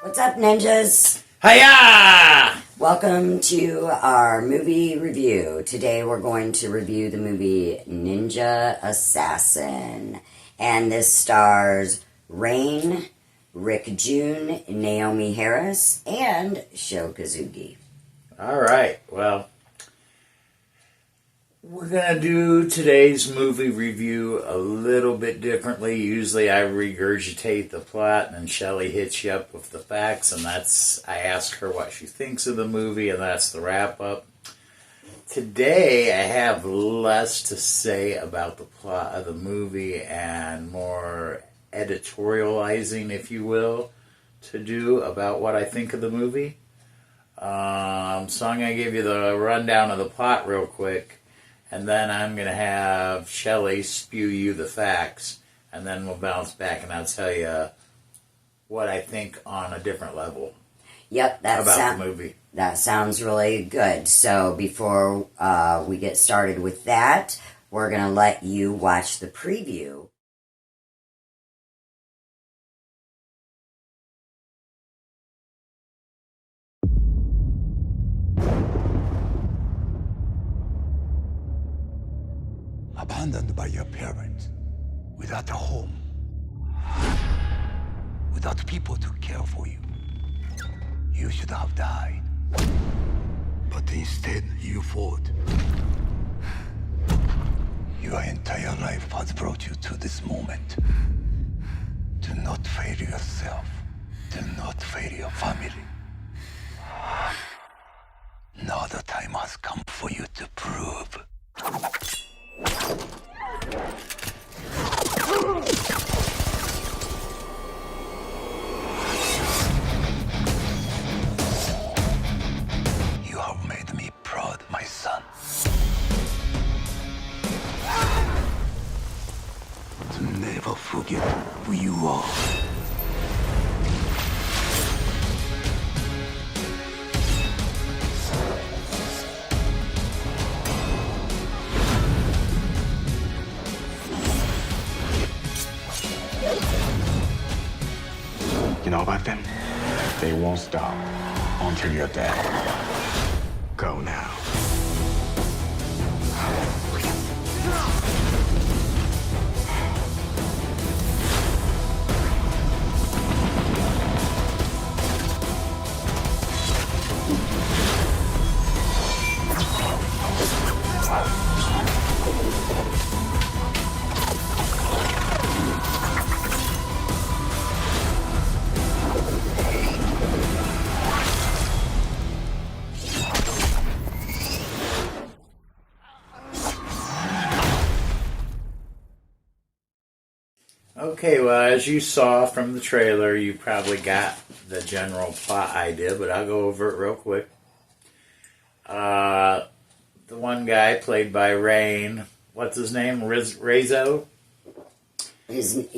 What's up, ninjas? Hiya! Welcome to our movie review. Today we're going to review the movie Ninja Assassin. And this stars Rain, Rick June, Naomi Harris, and Sho Kazuki. Alright, well, we're going to do today's movie review a little bit differently. Usually I regurgitate the plot and then Shelley hits you up with the facts, and I ask her what she thinks of the movie, and that's the wrap-up. Today I have less to say about the plot of the movie and more editorializing, if you will, to do about what I think of the movie. So I'm going to give you the rundown of the plot real quick. And then I'm going to have Shelley spew you the facts, and then we'll bounce back and I'll tell you what I think on a different level. Yep, about the movie. That sounds really good. So before we get started with that, we're going to let you watch the preview. Abandoned by your parents, without a home, without people to care for you. You should have died. But instead, you fought. Your entire life has brought you to this moment. Do not fail yourself. Do not fail your family. Now the time has come for you to prove. You have made me proud, my son. To never forget who you are. You know about them? They won't stop until you're dead. Go now. Okay, well, as you saw from the trailer, you probably got the general plot idea, but I'll go over it real quick. The one guy played by Rain, what's his name? Rezo? Rezo,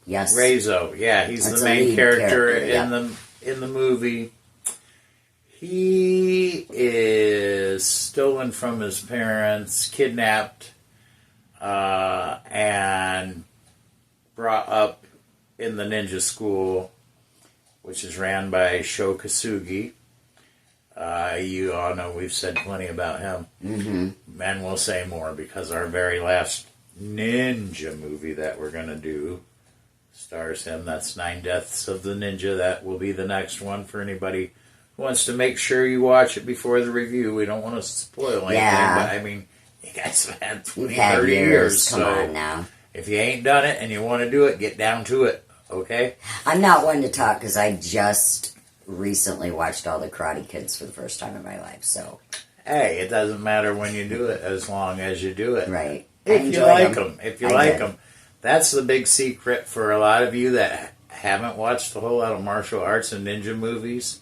yes. Rezo, yeah, he's That's the main character yeah. in the movie. He is stolen from his parents, kidnapped, and brought up in the ninja school, which is ran by Sho Kazuki. You all know we've said plenty about him. Mm-hmm. And we'll say more because our very last ninja movie that we're going to do stars him. That's 9 Deaths of the Ninja. That will be the next one for anybody who wants to make sure you watch it before the review. We don't want to spoil anything, but I mean, you guys have had 20, 30 years. Come on now. If you ain't done it and you want to do it, get down to it, okay? I'm not one to talk because I just recently watched all the Karate Kids for the first time in my life, so. Hey, it doesn't matter when you do it as long as you do it. Right. If you like them. If you like them. That's the big secret for a lot of you that haven't watched a whole lot of martial arts and ninja movies.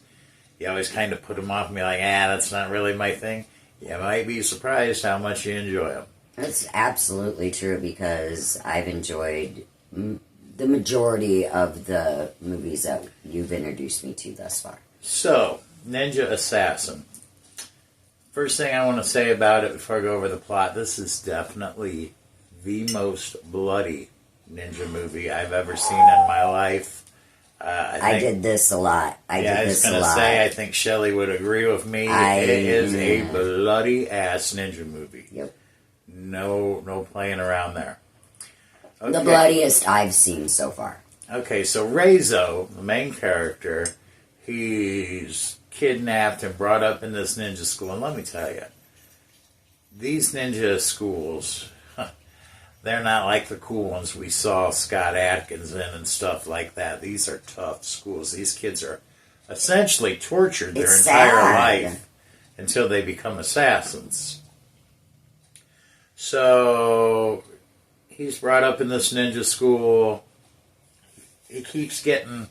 You always kind of put them off and be like, that's not really my thing. You might be surprised how much you enjoy them. That's absolutely true because I've enjoyed the majority of the movies that you've introduced me to thus far. So, Ninja Assassin. First thing I want to say about it before I go over the plot, this is definitely the most bloody ninja movie I've ever seen in my life. I did this a lot. I was going to say, I think Shelley would agree with me. It is a bloody ass ninja movie. Yep. No playing around there. Okay. The bloodiest I've seen so far. Okay, so Reizo, the main character, he's kidnapped and brought up in this ninja school. And let me tell you, these ninja schools, they're not like the cool ones we saw Scott Adkins in and stuff like that. These are tough schools. These kids are essentially tortured their entire life until they become assassins. So he's brought up in this ninja school. He keeps getting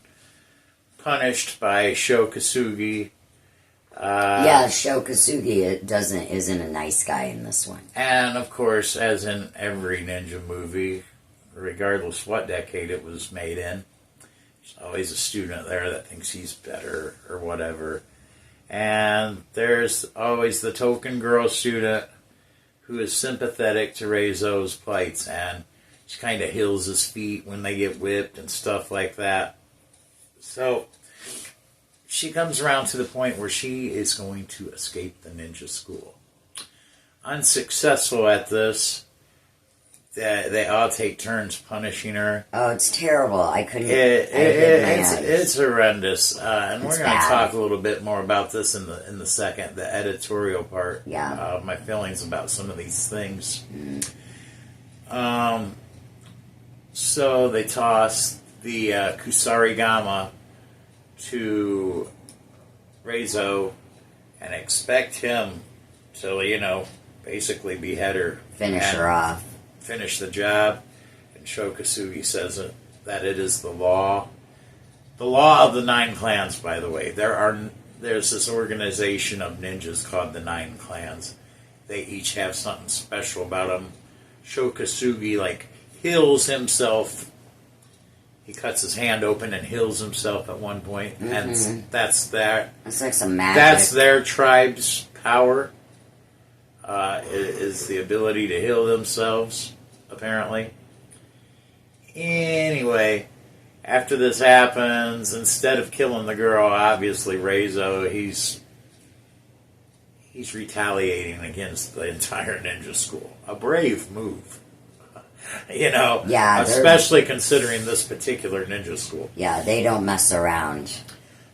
punished by Sho Kosugi. Sho Kosugi isn't a nice guy in this one. And of course, as in every ninja movie, regardless what decade it was made in, there's always a student there that thinks he's better or whatever. And there's always the token girl student who is sympathetic to Reizo's plights, and she kind of heals his feet when they get whipped and stuff like that. So she comes around to the point where she is going to escape the ninja school. Unsuccessful at this, they all take turns punishing her. Oh, it's terrible. I couldn't. It's horrendous, and we're going to bad. talk a little bit more about this in the second, the editorial part. Yeah. My feelings about some of these things. So they toss the Kusarigama to Reizo and expect him to, basically behead her. Finish her off. Finish the job. And Sho Kosugi says that it is the law. The law of the 9 clans, by the way. There's this organization of ninjas called the 9 clans. They each have something special about them. Sho Kosugi, heals himself. He cuts his hand open and heals himself at one point. And that's that. That's like some magic. That's their tribe's power. Is the ability to heal themselves, apparently. Anyway, after this happens, instead of killing the girl, obviously Reizo, he's retaliating against the entire ninja school. A brave move. Yeah, especially considering this particular ninja school. Yeah, they don't mess around.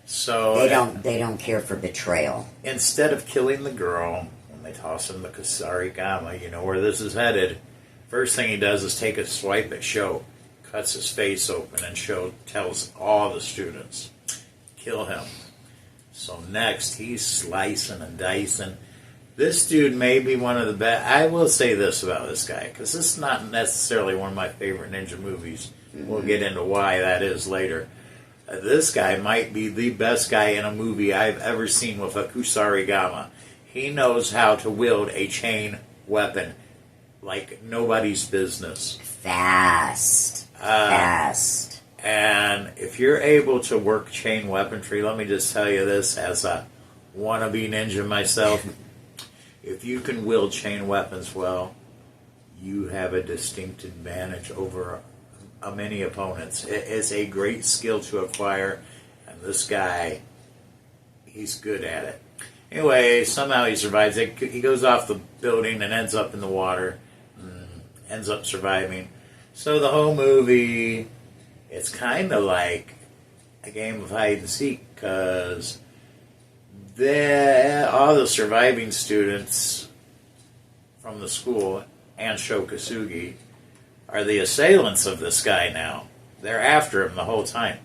So They don't care for betrayal. Instead of killing the girl, when they toss him the Kusarigama, you know where this is headed. First thing he does is take a swipe at Sho, cuts his face open, and Sho tells all the students, kill him. So next, he's slicing and dicing. This dude may be one of the best. I will say this about this guy, because this is not necessarily one of my favorite ninja movies. We'll get into why that is later. This guy might be the best guy in a movie I've ever seen with a Kusarigama. He knows how to wield a chain weapon like nobody's business. Fast. And if you're able to work chain weaponry, let me just tell you this as a wannabe ninja myself. If you can wield chain weapons well, you have a distinct advantage over many opponents. It is a great skill to acquire, and this guy, he's good at it. Anyway, somehow he survives. He goes off the building and ends up in the water, ends up surviving. So the whole movie, it's kind of like a game of hide and seek, because all the surviving students from the school and Sho Kosugi are the assailants of this guy now. They're after him the whole time.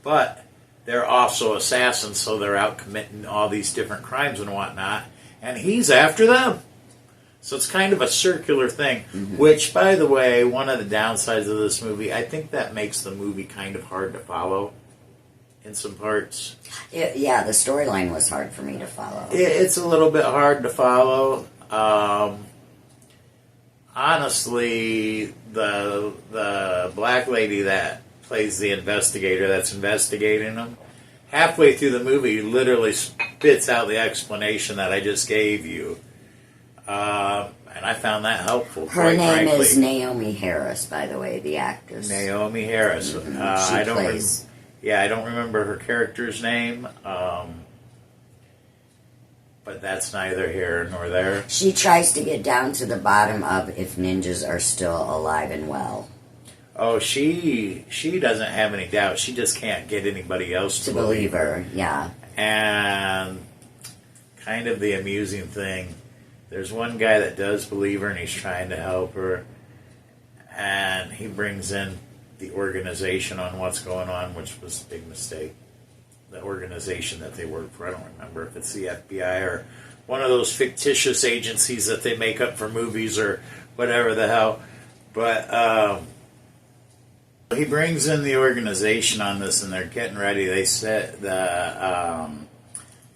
But they're also assassins, so they're out committing all these different crimes and whatnot, and he's after them. So it's kind of a circular thing, which, by the way, one of the downsides of this movie, I think that makes the movie kind of hard to follow in some parts. Yeah, the storyline was hard for me to follow. It's a little bit hard to follow. Honestly, the black lady that plays the investigator that's investigating them, halfway through the movie literally spits out the explanation that I just gave you. And I found that helpful. Her quite name frankly. is Naomi Harris, by the way, the actress. Naomi Harris. She I don't. plays. I don't remember her character's name. But that's neither here nor there. She tries to get down to the bottom of if ninjas are still alive and well. Oh, she doesn't have any doubt. She just can't get anybody else To believe her, yeah. And kind of the amusing thing, there's one guy that does believe her and he's trying to help her. And he brings in the organization on what's going on, which was a big mistake. The organization that they work for, I don't remember if it's the FBI or one of those fictitious agencies that they make up for movies or whatever the hell. But he brings in the organization on this, and they're getting ready. They set the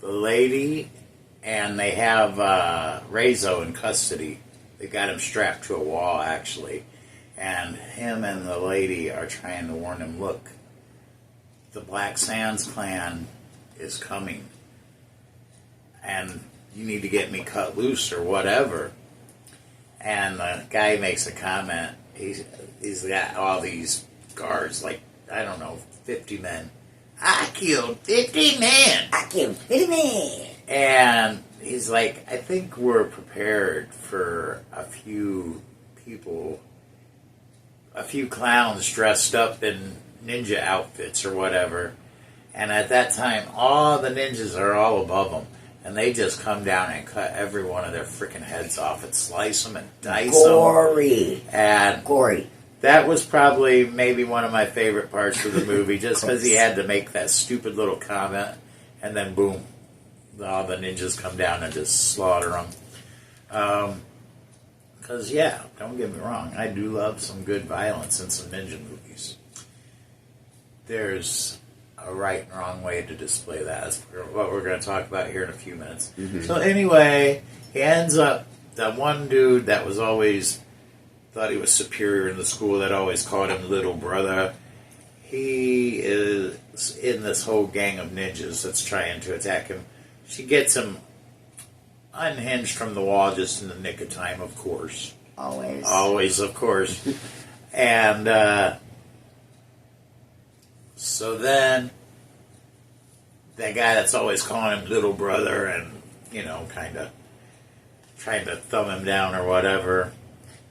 lady, and they have Rezo in custody. They got him strapped to a wall, actually, and him and the lady are trying to warn him, look, the Black Sands clan is coming, and you need to get me cut loose or whatever. And the guy makes a comment. He's got all these guards, like, I don't know, 50 men. I killed 50 men! I killed 50 men! And he's like, I think we're prepared for a few people, a few clowns dressed up in ninja outfits or whatever. And at that time, all the ninjas are all above them. And they just come down and cut every one of their freaking heads off and slice them and dice Gory. them. And Gory. that was probably maybe one of my favorite parts of the movie, just because he had to make that stupid little comment. And then boom, all the ninjas come down and just slaughter them. Because, yeah, don't get me wrong, I do love some good violence in some ninja movies. There's a right and wrong way to display that. That's what we're going to talk about here in a few minutes. Mm-hmm. So anyway, he ends up, that one dude that was always, thought he was superior in the school, that always called him little brother, he is in this whole gang of ninjas that's trying to attack him. She gets him unhinged from the wall just in the nick of time, of course. Always. Always, of course. And, so then, that guy that's always calling him little brother and, you know, kind of trying to thumb him down or whatever,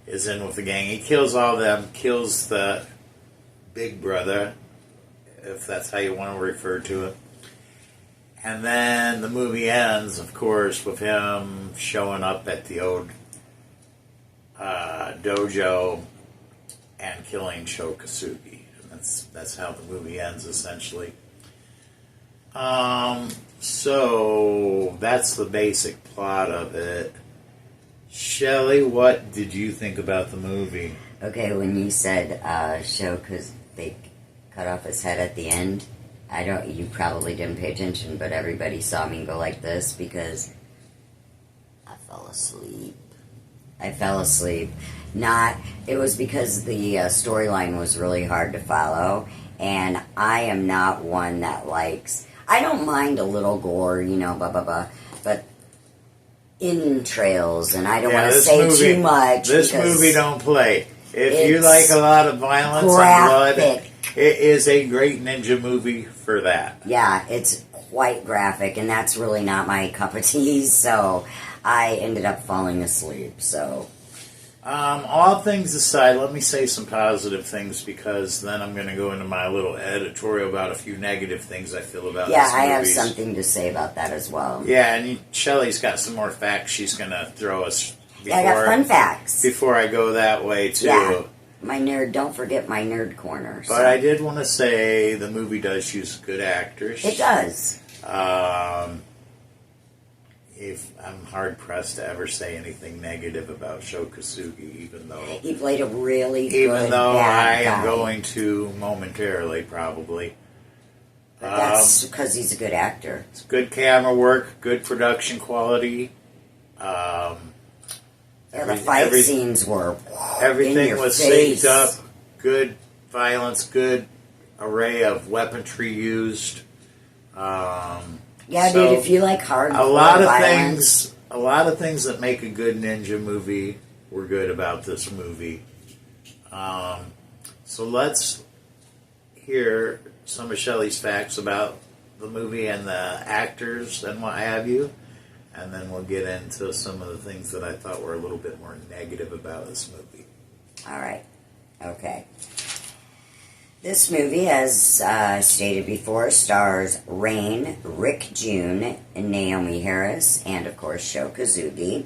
is in with the gang. He kills all of them, kills the big brother, if that's how you want to refer to it. And then the movie ends, of course, with him showing up at the old dojo and killing Shokasugi. That's how the movie ends, essentially. So that's the basic plot of it. Shelley, what did you think about the movie? Okay, when you said show because they cut off his head at the end, you probably didn't pay attention, but everybody saw me go like this because I fell asleep. It was because the storyline was really hard to follow, and I am not one that likes, I don't mind a little gore, you know, blah, blah, blah, but entrails, and I don't want to say too much. This movie don't play. If you like a lot of violence and blood, it is a great ninja movie for that. Yeah, it's quite graphic, and that's really not my cup of tea, so I ended up falling asleep, so... all things aside, let me say some positive things, because then I'm going to go into my little editorial about a few negative things I feel about this movie. Yeah, I have something to say about that as well. Yeah, and Shelley's got some more facts she's going to throw us before, I got fun facts. Before I go that way, too. Yeah, don't forget my nerd corner. But I did want to say the movie does use good actors. It does. If I'm hard-pressed to ever say anything negative about Shokasugi, even though... He played a really good Even though I am guy. going to momentarily, probably. But that's because he's a good actor. It's good camera work, good production quality. The fight scenes were everything was face. synced up. Good violence, good array of weaponry used. Yeah, dude, if you like hardcore a lot of violence, a lot of things that make a good ninja movie were good about this movie. So let's hear some of Shelley's facts about the movie and the actors and what have you. And then we'll get into some of the things that I thought were a little bit more negative about this movie. All right. Okay. This movie, as stated before, stars Rain, Rick June, Naomi Harris, and of course Sho Kosugi.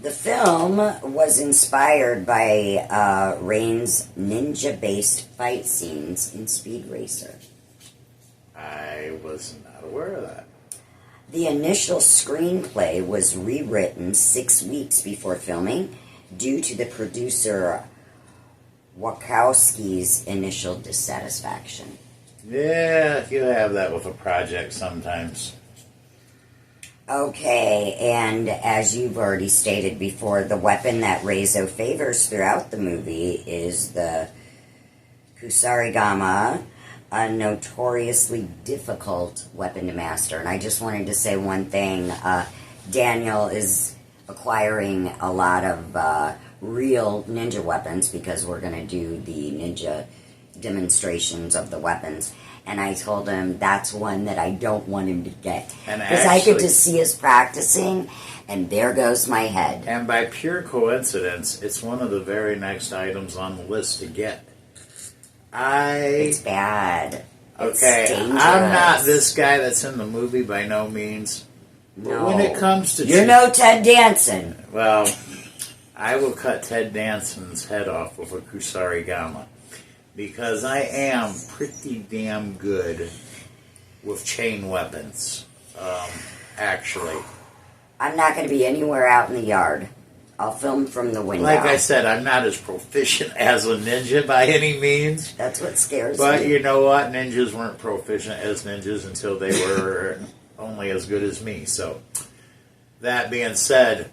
The film was inspired by Rain's ninja-based fight scenes in Speed Racer. I was not aware of that. The initial screenplay was rewritten 6 weeks before filming due to the producer Wachowskis' initial dissatisfaction. Yeah, you have that with a project sometimes. Okay, and as you've already stated before, the weapon that Reizo favors throughout the movie is the Kusarigama, a notoriously difficult weapon to master. And I just wanted to say one thing. Daniel is acquiring a lot of real ninja weapons because we're going to do the ninja demonstrations of the weapons. And I told him that's one that I don't want him to get. Because I could just see us practicing, and there goes my head. And by pure coincidence, it's one of the very next items on the list to get. It's bad. Okay, It's dangerous. I'm not this guy that's in the movie by no means. But No. when it comes to... You're no Ted Danson. Well, I will cut Ted Danson's head off with a Kusarigama. Because I am pretty damn good with chain weapons, actually. I'm not going to be anywhere out in the yard. I'll film from the window. Like I said, I'm not as proficient as a ninja by any means. That's what scares But me. you know what? Ninjas weren't proficient as ninjas until they were only as good as me. So, that being said,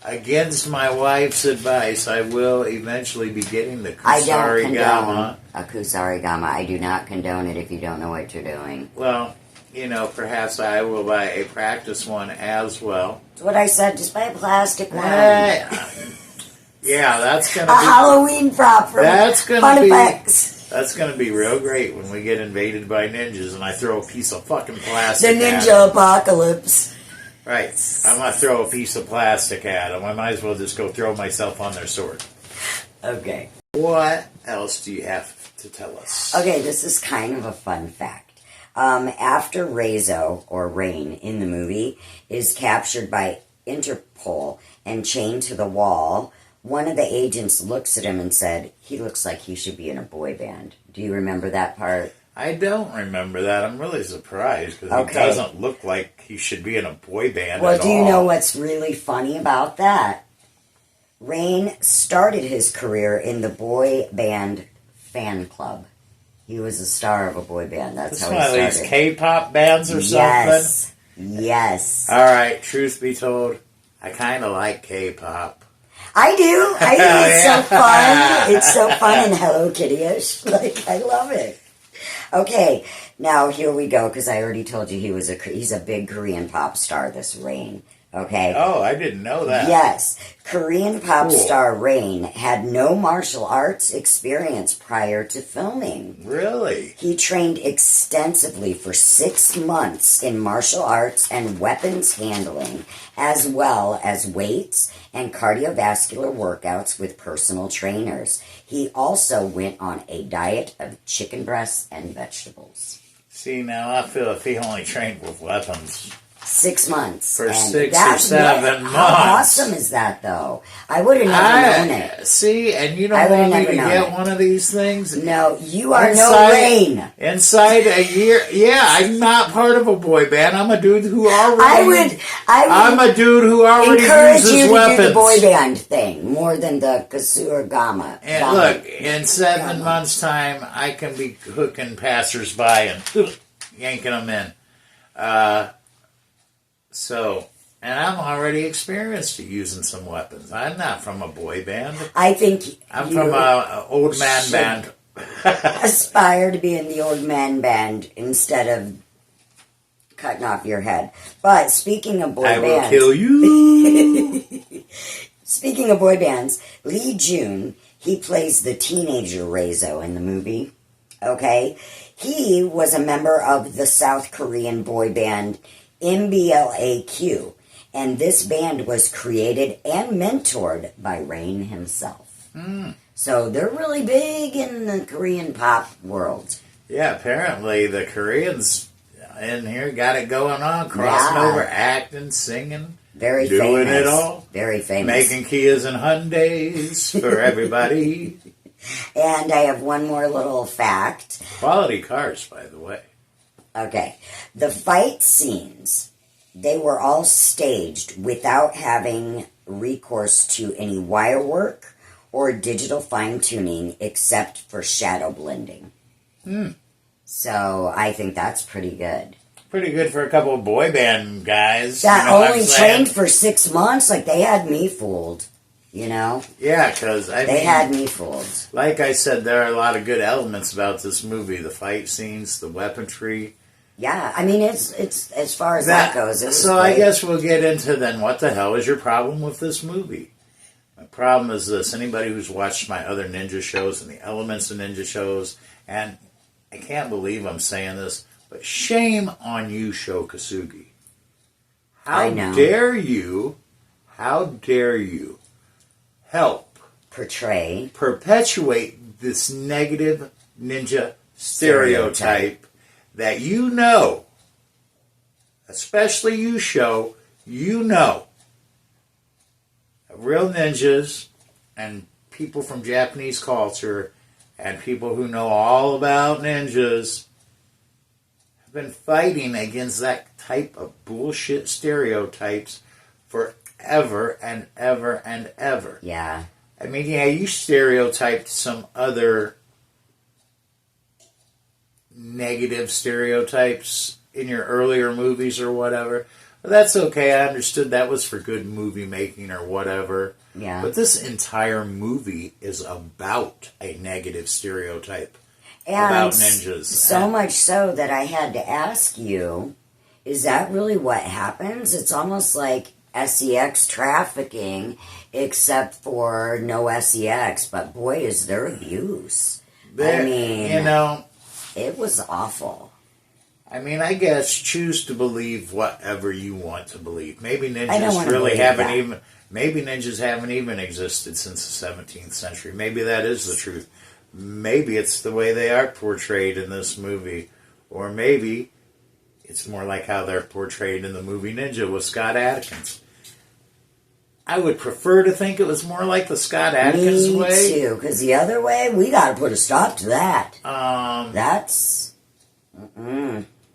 against my wife's advice, I will eventually be getting the I don't condone Kusarigama. a Kusarigama. I do not condone it if you don't know what you're doing. Well, you know, perhaps I will buy a practice one as well. That's what I said. Just buy a plastic one. Yeah, that's A gonna be Halloween prop from That's gonna Fun be- Effects. that's gonna be real great when we get invaded by ninjas and I throw a piece of fucking The plastic. at 'em. Ninja Apocalypse. Right. I'm gonna throw a piece of plastic at them. I might as well just go throw myself on their sword. Okay. What else do you have to tell us? Okay, this is kind of a fun fact. After Reizo, or Rain, in the movie, is captured by Interpol and chained to the wall, one of the agents looks at him and said, he looks like he should be in a boy band. Do you remember that part? I don't remember that. I'm really surprised because he doesn't look like he should be in a boy band Well, at do all. you know what's really funny about that? Rain started his career in the boy band fan club. He was a star of a boy band. That's It's how one he of started. these K-pop bands or Yes. Yes. something? All right, truth be told, I kind of like K-pop. I do. I think it's Yeah. so fun. It's so fun and Hello Kitty-ish. Like, I love it. Okay, now here we go, because I already told you he's a big Korean pop star, this Rain. Okay? Oh, I didn't know that. Yes. Korean pop Cool. star Rain had no martial arts experience prior to filming. Really? He trained extensively for 6 months in martial arts and weapons handling, as well as weights and cardiovascular workouts with personal trainers. He also went on a diet of chicken breasts and vegetables. See, now I feel if he only trained with weapons 6 months. for And 6 or that's- 7 months. How awesome is that, though? I would have never known it. See, and you I don't would've want me to never known get it. one of these things? No, you are no Rain. Inside a year, yeah, I'm not part of a boy band. I'm a dude who already. I'm I a dude who would already encourage uses you to weapons. do the boy band thing more than the Kasuragama. And look, in 7 months' time, I can be hooking passersby and yanking them in. And I'm already experienced at using some weapons. I'm not from a boy band. I think I'm you from a old man should band. aspire to be in the old man band instead of cutting off your head. But speaking of boy I will bands, kill you. speaking of boy bands, Lee Jun, he plays the teenager Reizo in the movie. Okay, he was a member of the South Korean boy band MBLAQ, and this band was created and mentored by Rain himself. So they're really big in the Korean pop world. Yeah, apparently the Koreans in here got it going on, crossing over, acting, singing, Very doing famous. it all. Very famous. Making Kias and Hyundais for everybody. And I have one more little fact. Quality cars, by the way. Okay. The fight scenes, they were all staged without having recourse to any wire work or digital fine-tuning except for shadow blending. So I think that's pretty good. Pretty good for a couple of boy band guys. That you know what I'm only saying? trained for 6 months, like they had me fooled, you know? Yeah, because They had me fooled. like I said, there are a lot of good elements about this movie. The fight scenes, the weaponry. Yeah, I mean, it's as far as that goes. It was So I great. guess we'll get into then what the hell is your problem with this movie? My problem is this. Anybody who's watched my other ninja shows and the elements of ninja shows, and I can't believe I'm saying this, but shame on you, Sho Kosugi. How I know. dare you help Portray. perpetuate this negative ninja stereotype that you know, especially you, Sho, you know, real ninjas and people from Japanese culture and people who know all about ninjas have been fighting against that type of bullshit stereotypes forever and ever and ever. Yeah. I mean, yeah, you stereotyped some other negative stereotypes in your earlier movies or whatever. But that's okay. I understood that was for good movie making or whatever. Yeah. But this entire movie is about a negative stereotype And about ninjas. so And- much so that I had to ask you, is that really what happens? It's almost like SEX trafficking, except for no SEX. But boy, is there abuse. I mean, you know, it was awful. I mean, I guess choose to believe whatever you want to believe. Maybe I don't ninjas wanna really believe haven't that. even. Maybe ninjas haven't even existed since the 17th century. Maybe that is the truth. Maybe it's the way they are portrayed in this movie, or maybe it's more like how they're portrayed in the movie Ninja with Scott Adkins. I would prefer to think it was more like the Scott Adkins Me way. too, because the other way, we got to put a stop to that. Um, That's...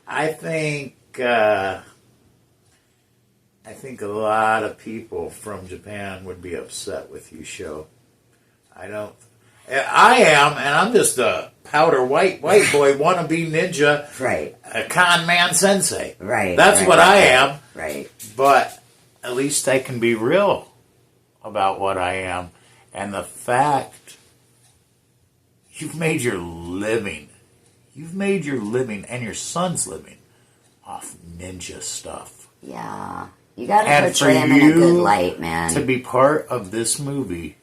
I think a lot of people from Japan would be upset with you, Sho. I am, and I'm just a powder white boy wannabe ninja, Right, a con man sensei. right. That's right, what right, I right, am. Right. But at least I can be real about what I am, and the fact you've made your living. You've made your living and your son's living off ninja stuff. Yeah. You got to And portray for him in a good you light, man. to be part of this movie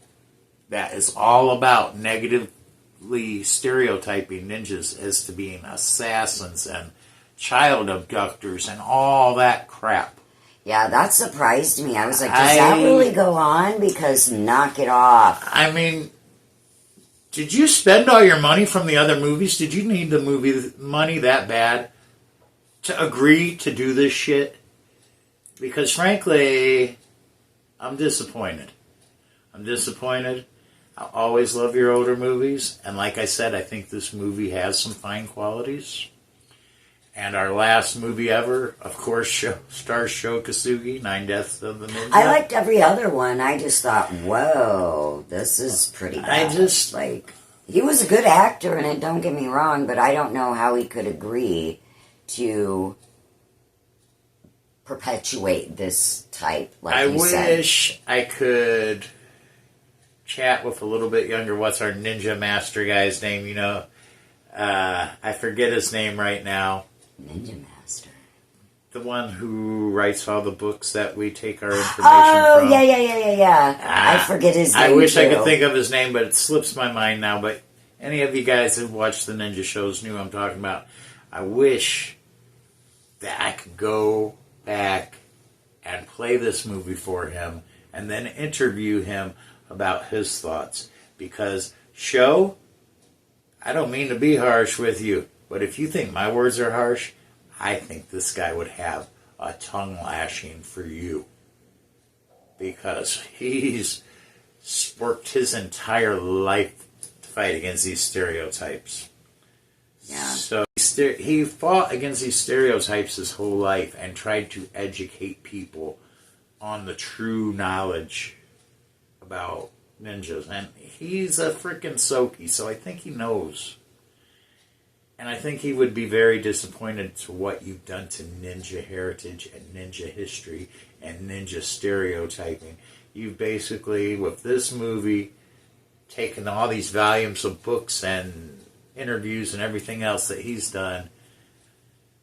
that is all about negatively stereotyping ninjas as to being assassins and child abductors and all that crap. Yeah, that surprised me. I was like, does that really go on? Because knock it off. I mean, did you spend all your money from the other movies? Did you need the movie money that bad to agree to do this shit? Because frankly, I'm disappointed. I always love your older movies. And like I said, I think this movie has some fine qualities. And our last movie ever, of course, stars Sho Kosugi, Nine Deaths of the Ninja. I liked every other one. I just thought, whoa, this is pretty bad. Like, he was a good actor in it, don't get me wrong, but I don't know how he could agree to perpetuate this type, like I you said. wish I could chat with a little bit younger. What's our ninja master guy's name? You know, I forget his name right now. Ninja Master. The one who writes all the books that we take our information Oh, from. yeah. I forget his name. I wish I too. could think of his name, but it slips my mind now. But any of you guys who watched the Ninja shows knew what I'm talking about. I wish that I could go back and play this movie for him and then interview him about his thoughts. Because, show, I don't mean to be harsh with you, but if you think my words are harsh, I think this guy would have a tongue lashing for you. Because he's worked his entire life to fight against these stereotypes. Yeah. So he fought against these stereotypes his whole life and tried to educate people on the true knowledge about ninjas. And he's a freaking Soki, so I think he knows. And I think he would be very disappointed to what you've done to ninja heritage and ninja history and ninja stereotyping. You've basically, with this movie, taken all these volumes of books and interviews and everything else that he's done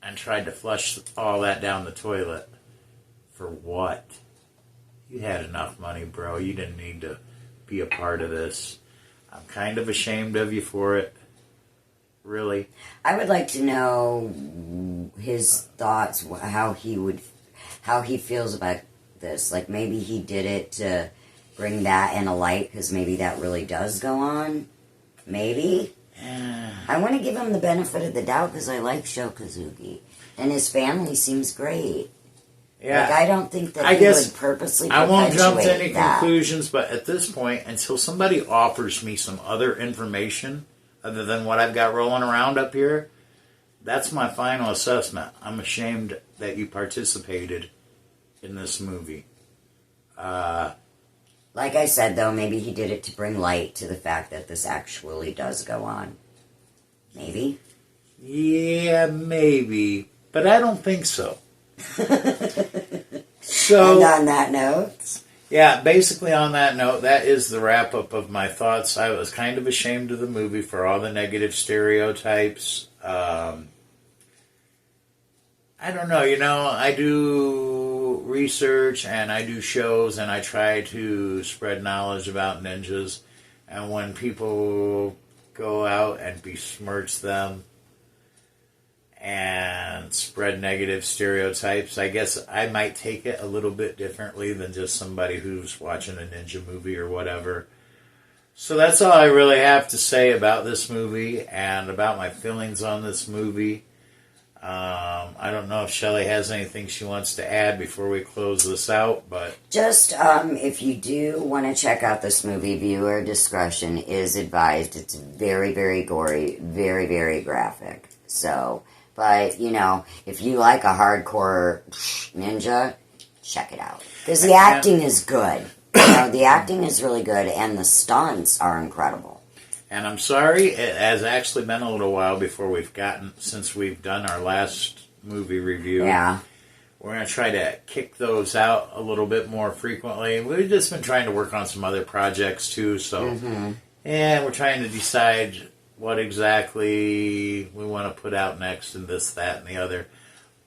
and tried to flush all that down the toilet. For what? You had enough money, bro. You didn't need to be a part of this. I'm kind of ashamed of you for it. Really. I would like to know his thoughts, how he feels about this. Like, maybe he did it to bring that in a light, because maybe that really does go on. Maybe. I want to give him the benefit of the doubt, because I like Shokazuki. And his family seems great. Yeah. Like, I don't think that he would purposely I won't jump to any that. conclusions, but at this point, until somebody offers me some other information other than what I've got rolling around up here, that's my final assessment. I'm ashamed that you participated in this movie. Like I said, though, maybe he did it to bring light to the fact that this actually does go on. Maybe? Yeah, maybe. But I don't think so. So, and on that note... Yeah, basically on that note, that is the wrap-up of my thoughts. I was kind of ashamed of the movie for all the negative stereotypes. I don't know, I do research and I do shows and I try to spread knowledge about ninjas. And when people go out and besmirch them and spread negative stereotypes, I guess I might take it a little bit differently than just somebody who's watching a ninja movie or whatever. So that's all I really have to say about this movie and about my feelings on this movie. I don't know if Shelley has anything she wants to add before we close this out, but... Just, if you do want to check out this movie, viewer discretion is advised. It's very, very gory, very, very graphic. So... But, if you like a hardcore ninja, check it out. Because the acting is good. The acting is really good, and the stunts are incredible. And I'm sorry, it has actually been a little while since we've done our last movie review. Yeah. We're going to try to kick those out a little bit more frequently. We've just been trying to work on some other projects, too, so... And we're trying to decide what exactly we want to put out next and this, that, and the other.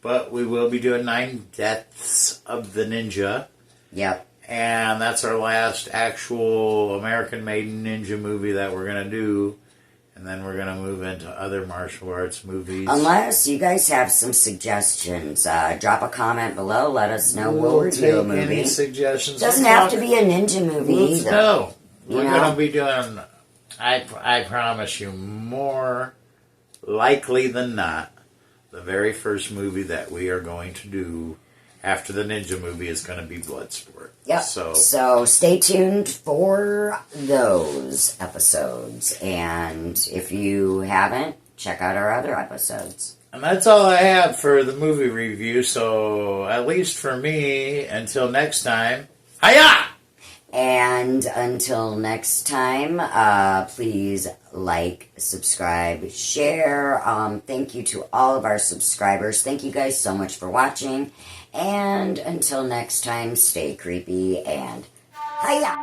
But we will be doing 9 Deaths of the Ninja. Yep. And that's our last actual American-made ninja movie that we're going to do. And then we're going to move into other martial arts movies. Unless you guys have some suggestions, drop a comment below. Let us know. We'll review a movie. Any suggestions? Doesn't have to be a ninja movie either. No. We're going to be doing... I promise you, more likely than not, the very first movie that we are going to do after the ninja movie is going to be Bloodsport. Yep. So stay tuned for those episodes. And if you haven't, check out our other episodes. And that's all I have for the movie review. So at least for me, until next time, hiya! And until next time, please like, subscribe, share. Thank you to all of our subscribers. Thank you guys so much for watching. And until next time, stay creepy and hiya!